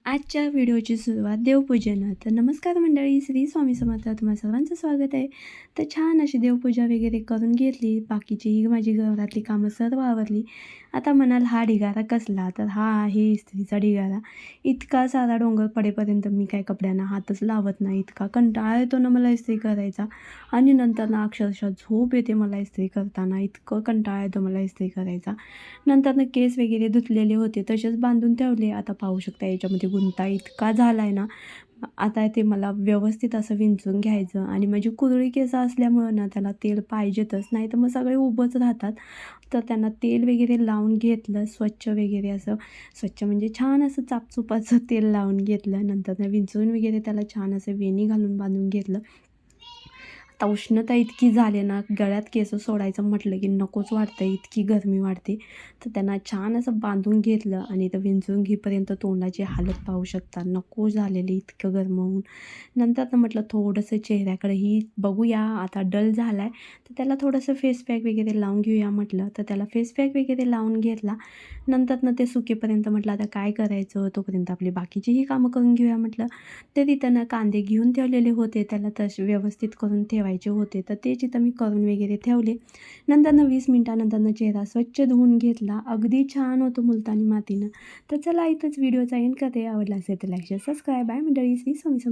आजच्या व्हिडिओची सुरुवात देवपूजेनं. तर नमस्कार मंडळी, श्री स्वामी समर्थ. तुम्हा सर्वांचं स्वागत आहे. तर छान अशी देवपूजा वगैरे करून घेतली. बाकीची ही माझी घरातली कामं सर्व आवरली. आता म्हणाल हा ढिगारा कसला? तर हा आहे इस्त्रीचा ढिगारा. इतका सारा डोंगर पडेपर्यंत मी काय कपड्यांना हातच लावत नाही. इतका कंटाळा येतो ना मला इस्त्री करायचा. आणि नंतर ना अक्षरशः झोप येते मला इस्त्री करताना. इतकं कंटाळा येतो मला इस्त्री करायचा. नंतर ना केस वगैरे धुतलेले होते तसेच बांधून ठेवले. आता पाहू शकता याच्यामध्ये गुंता इतका झाला आहे ना, आता ते मला व्यवस्थित असं विंचून घ्यायचं. आणि माझी कुरळी केस असल्यामुळं ना त्याला तेल पाहिजेतच, नाही तर मग सगळे उभंच राहतात. तर त्यांना तेल वगैरे लावून घेतलं, स्वच्छ वगैरे असं, स्वच्छ म्हणजे छान असं चापचुपाचं तेल लावून घेतलं. नंतर ना विंचून वगैरे त्याला छान असं वेणी घालून बांधून घेतलं. आता उष्णता इतकी झाली ना, गळ्यात केस सोडायचं म्हटलं की नकोच वाटतं, इतकी गरमी वाढते. तर त्यांना छान असं बांधून घेतलं आणि तर विंचून घेईपर्यंत तोंडाची हालत पाहू शकता, नको झालेली इतकं गरम होऊन. नंतर तर म्हटलं थोडंसं चेहऱ्याकडेही बघूया, आता डल झाला आहे तर त्याला थोडंसं फेस पॅक वगैरे लावून घेऊया म्हटलं. तर त्याला फेस पॅक वगैरे लावून घेतला. नंतर ना ते सुकेपर्यंत म्हटलं आता काय करायचं, तोपर्यंत आपली बाकीचीही कामं करून घेऊया म्हटलं. ते तिथं ना कांदे घेऊन ठेवलेले होते, त्याला तसे व्यवस्थित करून ठेवायचे होते. तर ते तिथं मी करून वगैरे ठेवले. नंतर ना 20 मिनिटानंतर चेहरा स्वच्छ धुवून घेतला. अगदी छान होतो मुलतानी मातीनं. तर चला इथंच व्हिडिओचा एंड करते. आवडला असेल तर लाईक शेअर सबस्क्राईब. बाय मंडळी. श्री स्वामी समर्थ.